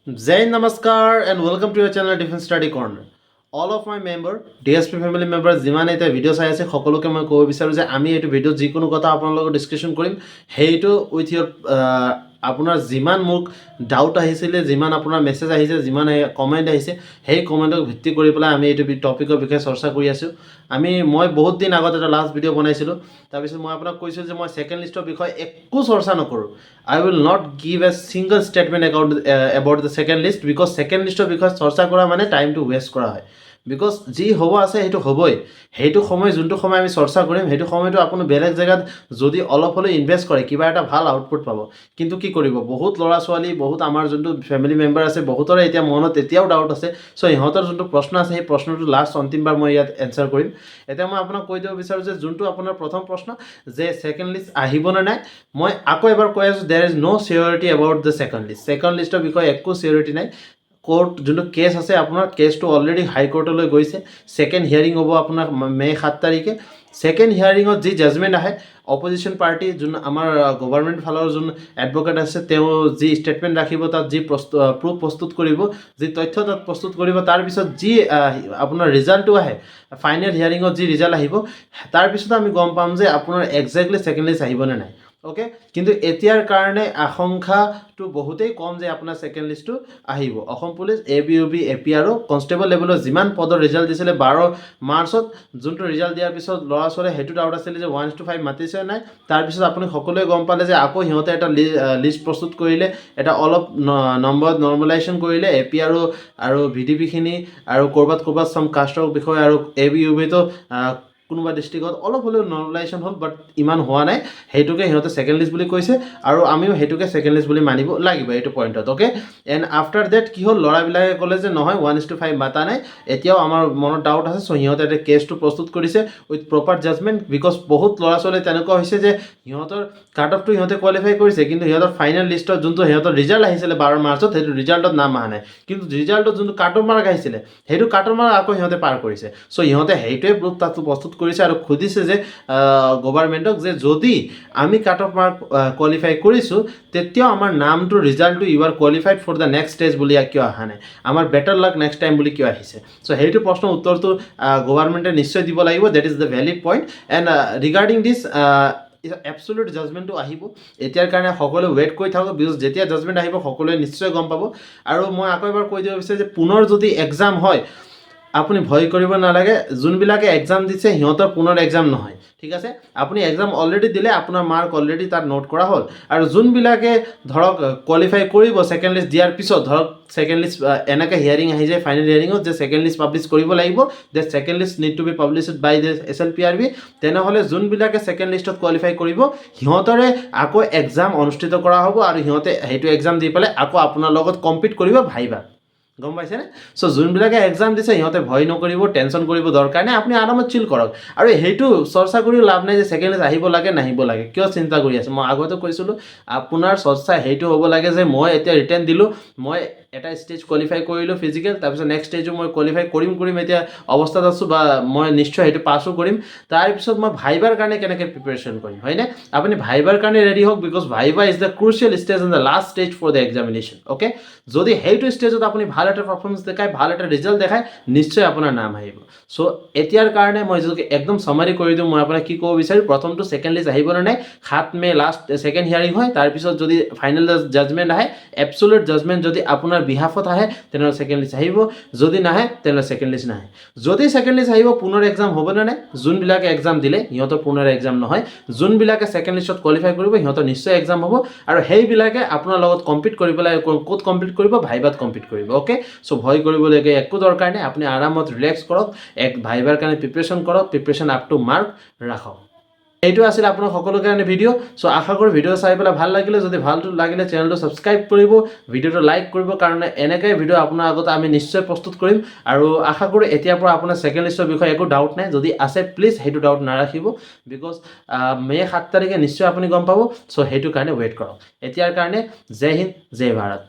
Jai Namaskar and welcome to your channel Defense Study Corner. All of my member, DSP family members, যিমান এটা video চাই আছে সকলোকে মই ক'ব বিচাৰোঁ যে আমি এইটো ভিডিঅ' যিকোনো কথা আপোনালোকৰ লগত ডিছকাশ্যন কৰিম সেইটো উইথ ইয়ৰ আপোনাৰ যিমান মোক ডাউট আহিছিলে যিমান আপোনাৰ মেছেজ আহিছে যিমান কমেণ্ট আহিছে সেই কমেণ্টক ভিত্তি কৰি পেলাই আমি এইটো টপিকৰ বিষয়ে চৰ্চা কৰি আছোঁ মই বহুত দিন আগত এটা লাষ্ট ভিডিঅ' বনাইছিলোঁ তাৰপিছত মই আপোনাক কৈছোঁ যে মই ছেকেণ্ড লিষ্টৰ বিষয়ে একো চৰ্চা নকৰোঁ I will not give a single statement about the second list because second listor বিষয়ে চৰ্চা কৰা মানে টাইমটো ৱেষ্ট কৰা হয় বিকজ যি হ'ব আছে সেইটো হ'বই সেইটো সময় যোনটো সময় আমি চৰ্চা কৰিম সেইটো সময়টো আপুনি বেলেগ জেগাত যদি অলপ হ'লেও ইনভেষ্ট কৰে কিবা এটা ভাল আউটপুট পাব কিন্তু কি কৰিব বহুত ল'ৰা ছোৱালী বহুত আমাৰ যোনটো ফেমিলি মেম্বাৰ আছে বহুতৰে এতিয়া মনত এতিয়াও ডাউট আছে চ' ইহঁতৰ যোনটো প্ৰশ্ন আছে সেই প্ৰশ্নটো লাষ্ট অন্তিমবাৰ মই ইয়াত এনচাৰ কৰিম এতিয়া মই আপোনাক কৈ দিব বিচাৰোঁ যে যোনটো আপোনাৰ প্ৰথম প্ৰশ্ন যে ছেকেণ্ড লিষ্ট আহিবনে নাই মই আকৌ এবাৰ কৈ আছোঁ there is no' clarity about the second লিষ্টৰ বিষয়ে একো চিয়ৰিটি নাই কোৰ্ট যোনটো কেছ আছে আপোনাৰ কেছটো অলৰেডি হাইকোৰ্টলৈ গৈছে ছেকেণ্ড হিয়াৰিং হ'ব আপোনাৰ মে 7 তাৰিখে ছেকেণ্ড হিয়াৰিঙত যি জাজমেণ্ট আহে অপজিশ্যন পাৰ্টি যোন আমাৰ গভৰ্ণমেণ্ট ফালৰ যোন এডভকেট আছে তেওঁ যি ষ্টেটমেণ্ট ৰাখিব তাত যি প্ৰুফ প্ৰস্তুত কৰিব যি তথ্য তাত প্ৰস্তুত কৰিব তাৰপিছত যি আপোনাৰ ৰিজাল্টটো আহে ফাইনেল হিয়াৰিঙত যি ৰিজাল্ট আহিব তাৰপিছত আমি গম পাম যে আপোনাৰ একজেক্টলি ছেকেণ্ড লিষ্ট আহিবনে নাই ওকে কিন্তু এতিয়াৰ কাৰণে আশংকাটো বহুতেই কম যে আপোনাৰ ছেকেণ্ড লিষ্টটো আহিব Assam police ABUB APR constable লেভেলৰ যিমান পদৰ ৰিজাল্ট দিছিলে 12 মাৰ্চত যোনটো ৰিজাল্ট দিয়াৰ পিছত ল'ৰা ছোৱালীয়ে সেইটো ডাউট আছিলে যে 1:5 মাতিছে নাই তাৰপিছত আপুনি সকলোৱে গম পালে যে আকৌ সিহঁতে এটা লিষ্ট প্ৰস্তুত কৰিলে এটা অলপ নম্বৰত নৰ্মেলাইজেশ্যন কৰিলে APR আৰু VDP-খিনি আৰু ক'ৰবাত চাম কাষ্টৰ বিষয়ে আৰু ABUB-তো কোনোবা ডিষ্ট্ৰিক্টত অলপ হ'লেও নৰ্মেলাইজেশ্যন হ'ল বাট ইমান হোৱা নাই সেইটোকে সিহঁতে ছেকেণ্ড লিষ্ট বুলি কৈছে আৰু আমিও সেইটোকে ছেকেণ্ড লিষ্ট বুলি মানিব লাগিব এইটো পইণ্টত অ'কে এণ্ড আফটাৰ ডেট কি হ'ল ল'ৰাবিলাকে ক'লে যে নহয় 1:5 মাতা নাই এতিয়াও আমাৰ মনত ডাউট আছে চ' সিহঁতে এটা কেছটো প্ৰস্তুত কৰিছে উইথ প্ৰপাৰ জাজমেণ্ট বিকজ বহুত ল'ৰা ছোৱালী তেনেকুৱা হৈছে যে সিহঁতৰ কাট অফটো সিহঁতে কোৱালিফাই কৰিছে কিন্তু সিহঁতৰ ফাইনেল লিষ্টত যোনটো সিহঁতৰ ৰিজাল্ট আহিছিলে 12 মাৰ্চত সেইটো ৰিজাল্টত নাম অহা নাই কিন্তু ৰিজাল্টত যোনটো কাট অফ মাৰ্ক আহিছিলে সেইটো কাট অফ মাৰ্ক আকৌ সিহঁতে পাৰ কৰিছে চ' সিহঁতে সেইটোৱে প্ৰুফ তাতো প্ৰস্তুত কৰিছে আৰু খুজিছে যে গভৰ্ণমেণ্টক যে যদি আমি কাট অফ মাৰ্ক কোৱালিফাই কৰিছোঁ তেতিয়াও আমাৰ নামটো ৰিজাল্টটো you are qualified for the next stage বুলি কিয় অহা নাই আমাৰ বেটাৰ লাক নেক্সট টাইম বুলি কিয় আহিছে চ' সেইটো প্ৰশ্নৰ উত্তৰটো গভৰ্ণমেণ্টে নিশ্চয় দিব লাগিব that is the valid point and regarding this absolute জাজমেণ্টটো আহিব এতিয়াৰ কাৰণে সকলোৱে ৱেইট কৰি থাকক বিকজ যেতিয়া জাজমেণ্ট আহিব সকলোৱে নিশ্চয় গম পাব আৰু মই আকৌ এবাৰ কৈ দিব বিচাৰোঁ যে পুনৰ যদি এক্সাম হয় আপুনি ভয় কৰিব নালাগে যোনবিলাকে এক্সাম দিছে সিহঁতৰ পুনৰ এক্সাম নহয় ঠিক আছে আপুনি এক্সাম অলৰেডি দিলে আপোনাৰ মাৰ্ক অলৰেডি তাত নোট কৰা হ'ল আৰু যোনবিলাকে ধৰক কোৱালিফাই কৰিব ছেকেণ্ড লিষ্ট দিয়াৰ পিছত ধৰক ছেকেণ্ড লিষ্ট এনেকৈ হিয়াৰিং আহি যায় ফাইনেল হিয়াৰিঙত যে ছেকেণ্ড লিষ্ট পাব্লিছ কৰিব লাগিব যে second list need to be published by the SLPRB তেনেহ'লে যোনবিলাকে ছেকেণ্ড লিষ্টত কোৱালিফাই কৰিব সিহঁতৰে আকৌ এক্সাম অনুষ্ঠিত কৰা হ'ব আৰু সিহঁতে সেইটো এক্সাম দি পেলাই আকৌ আপোনাৰ লগত কম্পিট কৰিব ভাইবা গম পাইছেনে চ' যোনবিলাকে এক্সাম দিছে সিহঁতে ভয় নকৰিব টেনশ্যন কৰিব দৰকাৰ নাই আপুনি আৰামত চিল কৰক আৰু সেইটো চৰ্চা কৰিও লাভ নাই যে ছেকেণ্ড লিষ্ট আহিব লাগে নাহিব লাগে কিয় চিন্তা কৰি আছে মই আগতে কৈছিলোঁ আপোনাৰ চৰ্চা সেইটো হ'ব লাগে যে মই এতিয়া ৰিটেন দিলোঁ মই এটা ষ্টেজ কোৱালিফাই কৰিলোঁ ফিজিকেল তাৰপিছত নেক্সট ষ্টেজো মই কোৱালিফাই কৰিম এতিয়া অৱস্থাত আছোঁ বা মই নিশ্চয় সেইটো পাছো কৰিম তাৰপিছত মই ভাইবাৰ কাৰণে কেনেকৈ প্ৰিপেৰেশ্যন কৰিম হয়নে আপুনি ভাইবাৰ কাৰণে ৰেডি হওক because viva is the crucial stage in the last stage for the examination okay যদি সেইটো ষ্টেজত আপুনি ভাল এটা পাৰফৰ্মেঞ্চ দেখায় ভাল এটা ৰিজাল্ট দেখায় নিশ্চয় আপোনাৰ নাম আহিব চ' এতিয়াৰ কাৰণে মই যদি একদম চামাৰি কৰি দিওঁ মই আপোনাক কি ক'ব বিচাৰোঁ প্ৰথমটো ছেকেণ্ড লিষ্ট আহিবনে নাই 7 মে লাষ্ট ছেকেণ্ড হিয়াৰিং হয় তাৰপিছত যদি ফাইনেল জাজমেণ্ট আহে এবছলিউট জাজমেণ্ট যদি আপোনাৰ বিহাফত আহে তেনেহ'লে ছেকেণ্ড লিষ্ট আহিব যদি নাহে তেনেহ'লে ছেকেণ্ড লিষ্ট নাহে যদি ছেকেণ্ড লিষ্ট আহিব পুনৰ এক্সাম হ'বনে নাই যোনবিলাকে এক্সাম দিলে সিহঁতৰ পুনৰ এক্সাম নহয় যোনবিলাকে ছেকেণ্ড লিষ্টত কোৱালিফাই কৰিব সিহঁতৰ নিশ্চয় এক্সাম হ'ব আৰু সেইবিলাকে আপোনাৰ লগত কম্পিট কৰি পেলাই ক'ত কম্পিট কৰিব ভাইবাত কম্পিট কৰিব অ'কে চ' ভয় কৰিবলগীয়া একো দৰকাৰ নাই আপুনি আৰামত ৰিলেক্স কৰক ভাইবাৰ কাৰণে প্ৰিপেৰেশ্যন কৰক প্ৰিপেৰেশ্যন আপ টু মাৰ্ক ৰাখক এইটো আছিল আপোনাৰ সকলোৰে কাৰণে ভিডিঅ' চ' আশা কৰোঁ ভিডিঅ' চাই পেলাই ভাল লাগিলে যদি ভালটো লাগিলে চেনেলটো ছাবস্ক্ৰাইব কৰিব ভিডিঅ'টো লাইক কৰিব কাৰণে এনেকৈ ভিডিঅ' আপোনাৰ আগত আমি নিশ্চয় প্ৰস্তুত কৰিম আৰু আশা কৰোঁ এতিয়াৰ পৰা আপোনাৰ ছেকেণ্ড লিষ্টৰ বিষয়ে একো ডাউট নাই যদি আছে প্লিজ সেইটো ডাউট নাৰাখিব বিকজ মে 7 তাৰিখে নিশ্চয় আপুনি গম পাব চ' সেইটো কাৰণে ৱেইট কৰক এতিয়াৰ কাৰণে জয় হিন্দ জয় ভাৰত